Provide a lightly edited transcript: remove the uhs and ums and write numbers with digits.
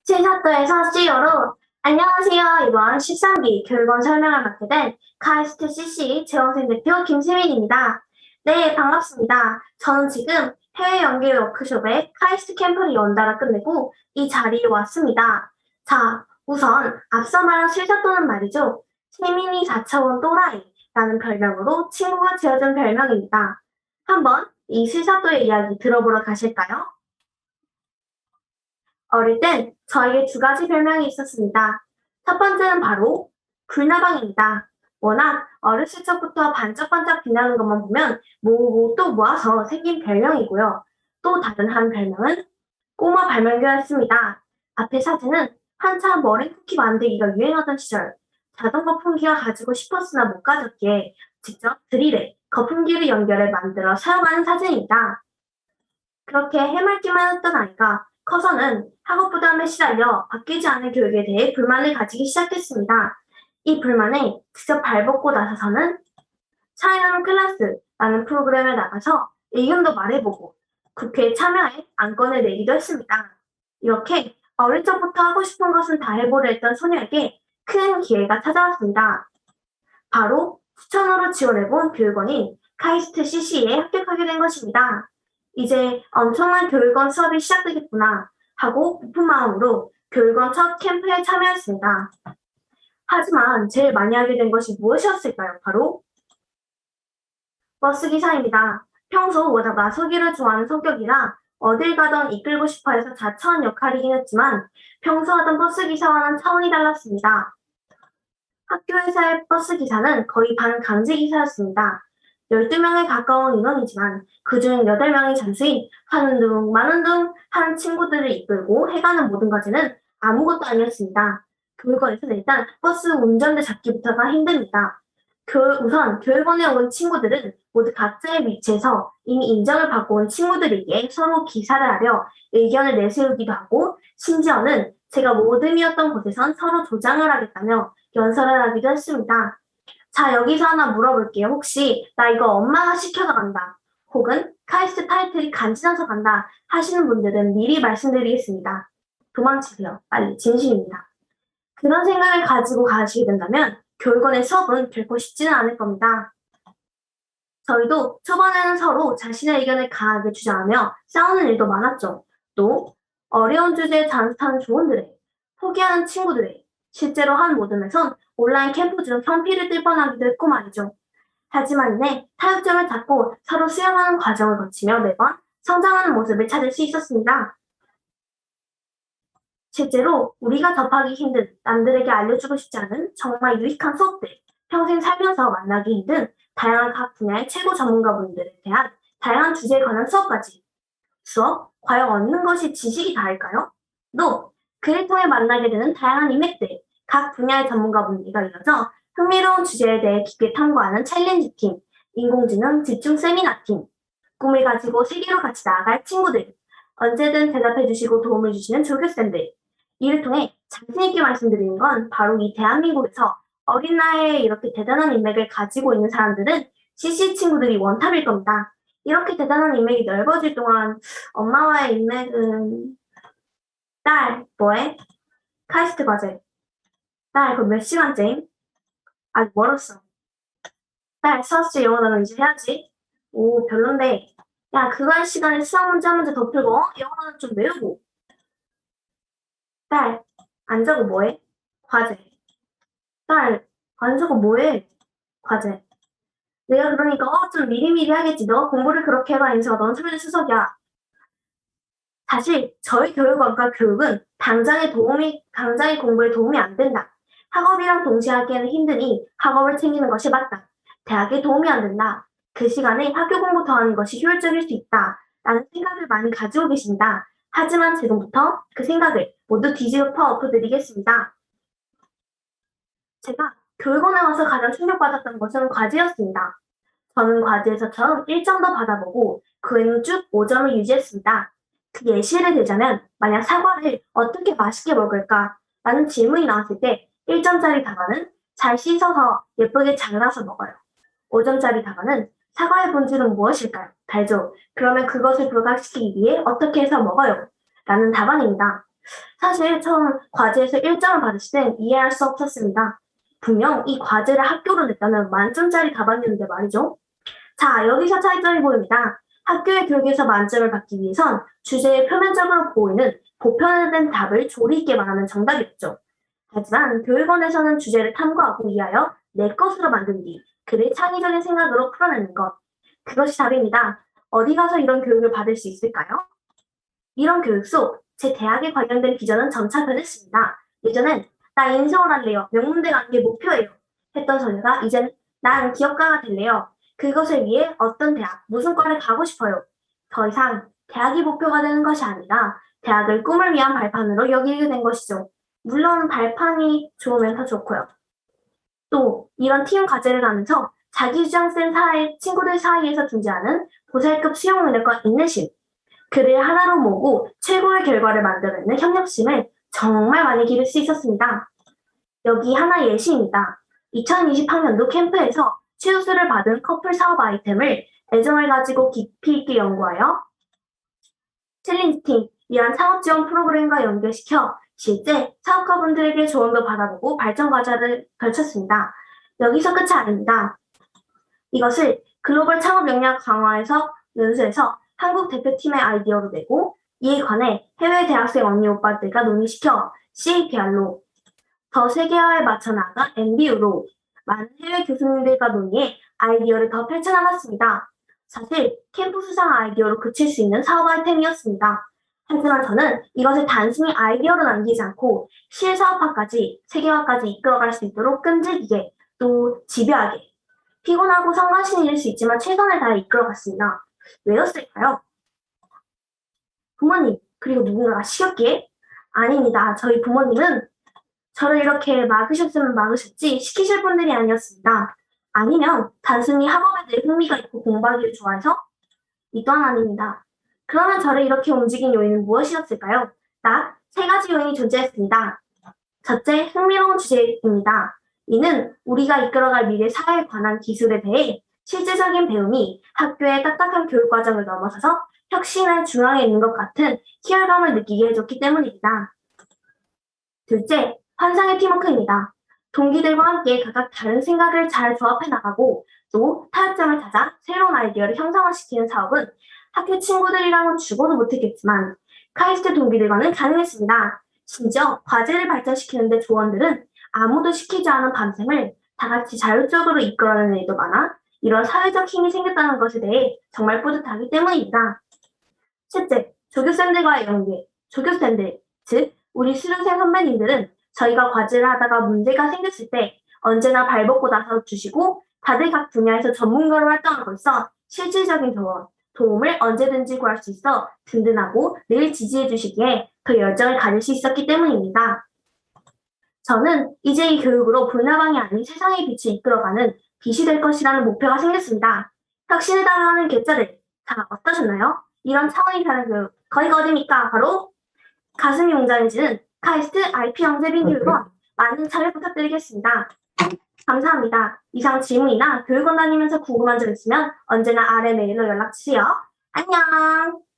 신사또에서 CEO로 안녕하세요. 이번 13기 교육원 설명을 맡게 된 카이스트 CC 재원생 대표 김수민입니다. 네, 반갑습니다. 저는 지금 해외 연계 워크숍에 카이스트 캠프를 연달아 끝내고 이 자리에 왔습니다. 자, 우선 앞서 말한 실사또는 말이죠. 세민이 4차원 또라이라는 별명으로 친구가 지어준 별명입니다. 한번 이 실사또의 이야기 들어보러 가실까요? 어릴 땐 저에게 두 가지 별명이 있었습니다. 첫 번째는 바로 불나방입니다. 워낙 어렸을 적부터 반짝반짝 빛나는 것만 보면 모으고 또 모아서 생긴 별명이고요. 또 다른 한 별명은 꼬마 발명교였습니다. 앞에 사진은 한참 머랭 쿠키 만들기가 유행하던 시절 자전거 풍기가 가지고 싶었으나 못 가졌기에 직접 드릴에 거품기를 연결해 만들어 사용하는 사진입니다. 그렇게 해맑기만 했던 아이가 커서는 학업 부담에 시달려 바뀌지 않은 교육에 대해 불만을 가지기 시작했습니다. 이 불만에 직접 발벗고 나서서는 차이나는 클래스라는 프로그램에 나가서 의견도 말해보고 국회에 참여해 안건을 내기도 했습니다. 이렇게 어릴 적부터 하고 싶은 것은 다 해보려 했던 소녀에게 큰 기회가 찾아왔습니다. 바로 추천으로 지원해본 교육원인 카이스트 CC에 합격하게 된 것입니다. 이제 엄청난 교육원 수업이 시작되겠구나 하고 기쁜 마음으로 교육원 첫 캠프에 참여했습니다. 하지만 제일 많이 하게 된 것이 무엇이었을까요? 바로 버스 기사입니다. 평소 워낙 나서기를 좋아하는 성격이라 어딜 가던 이끌고 싶어 해서 자처한 역할이긴 했지만 평소 하던 버스 기사와는 차원이 달랐습니다. 학교에서의 버스 기사는 거의 반 강제 기사였습니다. 12명에 가까운 인원이지만 그중 8명이 잠수인 하는 둥 마는 둥 하는 친구들을 이끌고 해가는 모든 과제는 아무것도 아니었습니다. 교육원에서는 일단 버스 운전대 잡기부터가 힘듭니다. 우선 교육원에 온 친구들은 모두 각자의 위치에서 이미 인정을 받고 온 친구들에게 서로 기사를 하려 의견을 내세우기도 하고 심지어는 제가 모듬이었던 곳에선 서로 조장을 하겠다며 연설을 하기도 했습니다. 자, 여기서 하나 물어볼게요. 혹시 나 이거 엄마가 시켜서 간다. 혹은 카이스트 타이틀이 간지나서 간다 하시는 분들은 미리 말씀드리겠습니다. 도망치세요. 빨리. 진심입니다. 그런 생각을 가지고 가시게 된다면 교육원의 수업은 결코 쉽지는 않을 겁니다. 저희도 초반에는 서로 자신의 의견을 강하게 주장하며 싸우는 일도 많았죠. 또 어려운 주제에 잔뜩한 조언들에 포기하는 친구들에 실제로 한 모듬에선 온라인 캠프 중 현피를 뜰 뻔하기도 했고 말이죠. 하지만 이내 타협점을 찾고 서로 수용하는 과정을 거치며 매번 성장하는 모습을 찾을 수 있었습니다. 실제로 우리가 접하기 힘든 남들에게 알려주고 싶지 않은 정말 유익한 수업들, 평생 살면서 만나기 힘든 다양한 각 분야의 최고 전문가분들에 대한 다양한 주제에 관한 수업까지. 수업? 과연 얻는 것이 지식이 다일까요? No! 그를 통해 만나게 되는 다양한 인맥들, 각 분야의 전문가분들과 이어져 흥미로운 주제에 대해 깊게 탐구하는 챌린지 팀, 인공지능 집중 세미나 팀, 꿈을 가지고 세계로 같이 나아갈 친구들, 언제든 대답해 주시고 도움을 주시는 조교쌤들, 이를 통해 자신 있게 말씀드리는 건 바로 이 대한민국에서 어린 나이에 이렇게 대단한 인맥을 가지고 있는 사람들은 CC 친구들이 원탑일 겁니다. 이렇게 대단한 인맥이 넓어질 동안 엄마와의 인맥은 딸, 뭐해? 카이스트 과제. 딸, 그거 몇 시간째임? 아직 멀었어. 딸, 수학수 영어 단어 이제 해야지. 오, 별론데. 야, 그거 할 시간에 수학 문제 한 문제 더 풀고, 영어 단어 좀 외우고. 딸, 안 자고 뭐해? 과제. 딸, 안 자고 뭐해? 과제. 내가 그러니까 좀 미리미리 하겠지. 너 공부를 그렇게 해봐. 인수가 넌 소리 수석이야. 사실 저희 교육원과 교육은 당장의 공부에 도움이 안 된다. 학업이랑 동시에 하기에는 힘드니 학업을 챙기는 것이 맞다. 대학에 도움이 안 된다. 그 시간에 학교 공부 더 하는 것이 효율적일 수 있다. 라는 생각을 많이 가지고 계신다. 하지만 지금부터 그 생각을 모두 뒤집어 엎어드리겠습니다. 제가 교육원에 와서 가장 충격받았던 것은 과제였습니다. 저는 과제에서 처음 1점도 받아보고 그 후에는 쭉 5점을 유지했습니다. 그 예시를 들자면 만약 사과를 어떻게 맛있게 먹을까? 라는 질문이 나왔을 때 1점짜리 단어는 잘 씻어서 예쁘게 잘라서 먹어요. 5점짜리 단어는 사과의 본질은 무엇일까요? 달죠. 그러면 그것을 부각시키기 위해 어떻게 해서 먹어요? 라는 답안입니다. 사실 처음 과제에서 1점을 받으실 땐 이해할 수 없었습니다. 분명 이 과제를 학교로 냈다면 만점짜리 답안이었는데 말이죠. 자, 여기서 차이점이 보입니다. 학교의 교육에서 만점을 받기 위해선 주제에 표면적으로 보이는 보편화된 답을 조리 있게 말하는 정답이었죠. 하지만 교육원에서는 주제를 탐구하고 이해하여 내 것으로 만든 뒤 그를 창의적인 생각으로 풀어내는 것. 그것이 답입니다. 어디 가서 이런 교육을 받을 수 있을까요? 이런 교육 속 제 대학에 관련된 비전은 점차 변했습니다. 예전엔 나 인서울 할래요. 명문대 가는 게 목표예요. 했던 소녀가 이젠 난 기업가가 될래요. 그것을 위해 어떤 대학, 무슨 과를 가고 싶어요. 더 이상 대학이 목표가 되는 것이 아니라 대학을 꿈을 위한 발판으로 여기게 된 것이죠. 물론 발판이 좋으면 더 좋고요. 또 이런 팀 과제를 하면서 자기 주장 센 친구들 사이에서 존재하는 보살급 수용 능력과 인내심, 그를 하나로 모으고 최고의 결과를 만들어내는 협력심을 정말 많이 기를 수 있었습니다. 여기 하나 예시입니다. 2020학년도 캠프에서 최우수를 받은 커플 사업 아이템을 애정을 가지고 깊이 있게 연구하여 챌린지팀이란 창업 지원 프로그램과 연결시켜 실제 사업가분들에게 조언도 받아보고 발전 과제를 걸쳤습니다. 여기서 끝이 아닙니다. 이것을 글로벌 창업 역량 강화에서 연수해서 한국 대표팀의 아이디어로 내고 이에 관해 해외 대학생 언니 오빠들과 논의시켜 CAPR로 더 세계화에 맞춰 나가 MBU로 많은 해외 교수님들과 논의해 아이디어를 더 펼쳐나갔습니다. 사실 캠프 수상 아이디어로 그칠 수 있는 사업 아이템이었습니다. 하지만 저는 이것을 단순히 아이디어로 남기지 않고 실사업화까지 세계화까지 이끌어갈 수 있도록 끈질기게 또 집요하게 피곤하고 성가신 일일 수 있지만 최선을 다해 이끌어갔습니다. 왜였을까요? 부모님, 그리고 누군가가 시켰기에? 아닙니다. 저희 부모님은 저를 이렇게 막으셨으면 막으셨지 시키실 분들이 아니었습니다. 아니면 단순히 학업에 대해 흥미가 있고 공부하기를 좋아해서? 이 또한 아닙니다. 그러면 저를 이렇게 움직인 요인은 무엇이었을까요? 딱 세 가지 요인이 존재했습니다. 첫째, 흥미로운 주제입니다. 이는 우리가 이끌어갈 미래 사회에 관한 기술에 대해 실제적인 배움이 학교의 딱딱한 교육 과정을 넘어서서 혁신의 중앙에 있는 것 같은 희열감을 느끼게 해줬기 때문입니다. 둘째, 환상의 팀워크입니다. 동기들과 함께 각각 다른 생각을 잘 조합해 나가고 또 타협점을 찾아 새로운 아이디어를 형상화시키는 사업은 학교 친구들이랑은 죽어도 못했겠지만 카이스트 동기들과는 가능했습니다. 심지어 과제를 발전시키는데 조원들은 아무도 시키지 않은 밤샘을 다 같이 자율적으로 이끌어내는 일도 많아 이런 사회적 힘이 생겼다는 것에 대해 정말 뿌듯하기 때문입니다. 셋째, 조교쌤들과의 연계. 조교쌤들, 즉 우리 수료생 선배님들은 저희가 과제를 하다가 문제가 생겼을 때 언제나 발벗고 나서 주시고 다들 각 분야에서 전문가로 활동하고 있어 실질적인 도움을 언제든지 구할 수 있어 든든하고 늘 지지해 주시기에 더 열정을 가질 수 있었기 때문입니다. 저는 이제 이 교육으로 불나방이 아닌 세상의 빛을 이끌어가는 빛이 될 것이라는 목표가 생겼습니다. 혁신을 따라가는 괴짜들, 다 어떠셨나요? 이런 차원이 다른 교육, 거기가 어디입니까? 바로 가슴이 웅장해지는 카이스트 IP 영재빈 교육원 많은 참여 부탁드리겠습니다. 감사합니다. 이상 질문이나 교육원 다니면서 궁금한 점 있으면 언제나 아래 메일로 연락 주세요. 안녕!